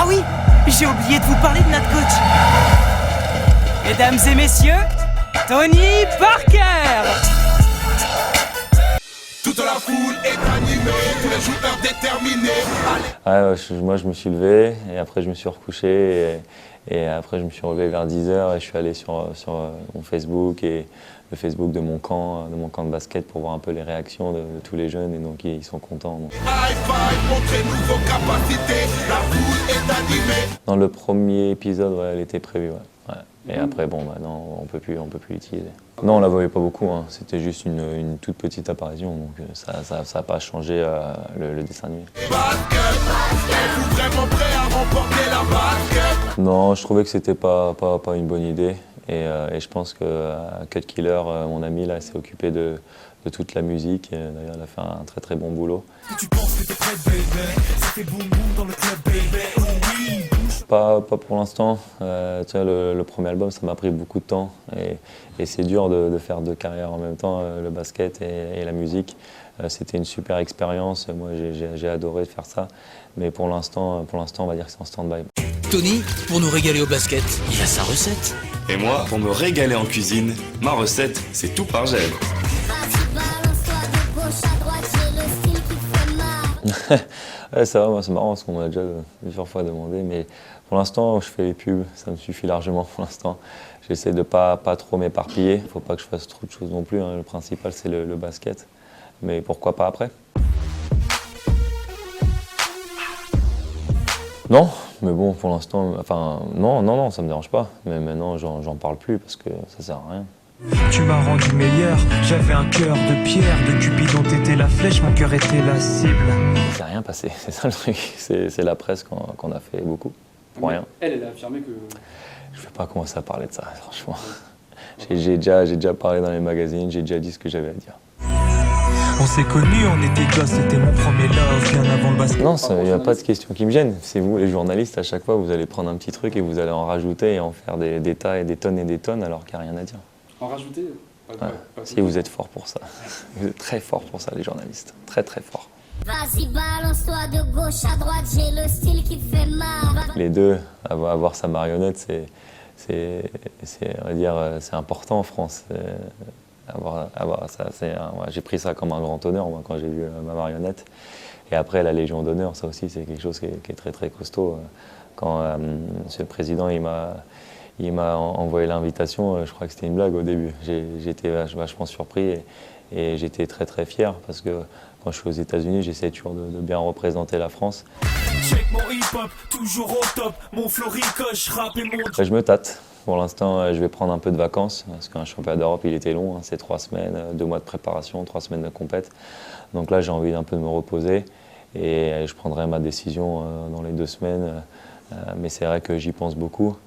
Ah oui, j'ai oublié de vous parler de notre coach. Mesdames et messieurs, Tony Parker. Toute la foule est animée, tous les joueurs déterminés. Moi je me suis levé et après je me suis recouché et après je me suis relevé vers 10h et je suis allé sur mon Facebook et le Facebook de mon camp de basket pour voir un peu les réactions de tous les jeunes et donc ils sont contents. Donc. High five, montrez-nous vos capacités, la foule est animée. Dans le premier épisode, ouais, elle était prévue. Ouais. Et après, bon, maintenant, on peut plus l'utiliser. Non, on la voyait pas beaucoup, hein. C'était juste une toute petite apparition, donc ça n'a pas changé le dessin animé. Êtes-vous vraiment prêt à remporter la basket? Non, je trouvais que c'était pas une bonne idée. Et je pense que Cut Killer, mon ami, là, s'est occupé de toute la musique. D'ailleurs, il a fait un très très bon boulot. Tu penses que t'es prêt, baby? Ça fait boum boum dans le club, baby. Oh oui. Pas pour l'instant. Tu sais, le premier album, ça m'a pris beaucoup de temps. Et c'est dur de faire deux carrières en même temps, le basket et la musique. C'était une super expérience. Moi, j'ai adoré faire ça. Mais pour l'instant, on va dire que c'est en stand-by. Tony, pour nous régaler au basket, il a sa recette. Et moi, pour me régaler en cuisine, ma recette, c'est tout par gel. Ouais, ça va, moi c'est marrant parce qu'on m'a déjà plusieurs fois demandé, mais pour l'instant je fais les pubs, ça me suffit largement pour l'instant. J'essaie de pas trop m'éparpiller, faut pas que je fasse trop de choses non plus, hein. Le principal c'est le basket, mais pourquoi pas après? Non, mais bon pour l'instant, enfin non, ça me dérange pas, mais maintenant j'en parle plus parce que ça sert à rien. Tu m'as rendu meilleur, j'avais un cœur de pierre, de Cupidon t'étais la flèche, mon cœur était la cible. Il s'est rien passé, c'est ça le truc, c'est la presse qu'on a fait beaucoup, pour rien. Elle a affirmé que... Je vais pas commencer à parler de ça, franchement. J'ai déjà parlé dans les magazines, j'ai déjà dit ce que j'avais à dire. On s'est connus, on était gosses, c'était mon premier love, bien avant le basket. Non, il n'y a pas de question qui me gêne. C'est vous les journalistes, à chaque fois vous allez prendre un petit truc et vous allez en rajouter et en faire des tas et des tonnes alors qu'il n'y a rien à dire. En rajouter pas si vous êtes fort pour ça. Vous êtes très fort pour ça, les journalistes. Très très fort. Vas-y, balance-toi de gauche à droite, j'ai le style qui fait mal. Les deux, avoir sa marionnette, c'est important en France. Avoir ça, j'ai pris ça comme un grand honneur moi, quand j'ai vu ma marionnette. Et après, la Légion d'honneur, ça aussi, c'est quelque chose qui est très très costaud. Quand Monsieur le Président, il m'a envoyé l'invitation, je crois que c'était une blague au début. J'étais vachement surpris et j'étais très très fier parce que quand je suis aux États-Unis, j'essaie toujours de bien représenter la France. Check mon hip-hop, toujours au top, mon flow ricoche, rap et mon... Je me tâte. Pour l'instant, je vais prendre un peu de vacances parce qu'un championnat d'Europe, il était long. Hein, c'est 3 semaines, 2 mois de préparation, 3 semaines de compète. Donc là, j'ai envie d'un peu de me reposer et je prendrai ma décision dans les 2 semaines. Mais c'est vrai que j'y pense beaucoup.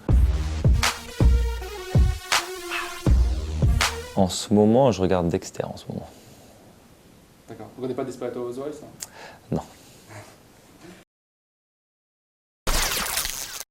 En ce moment, je regarde Dexter en ce moment. D'accord. Vous regardez pas Desperate Housewives? Non.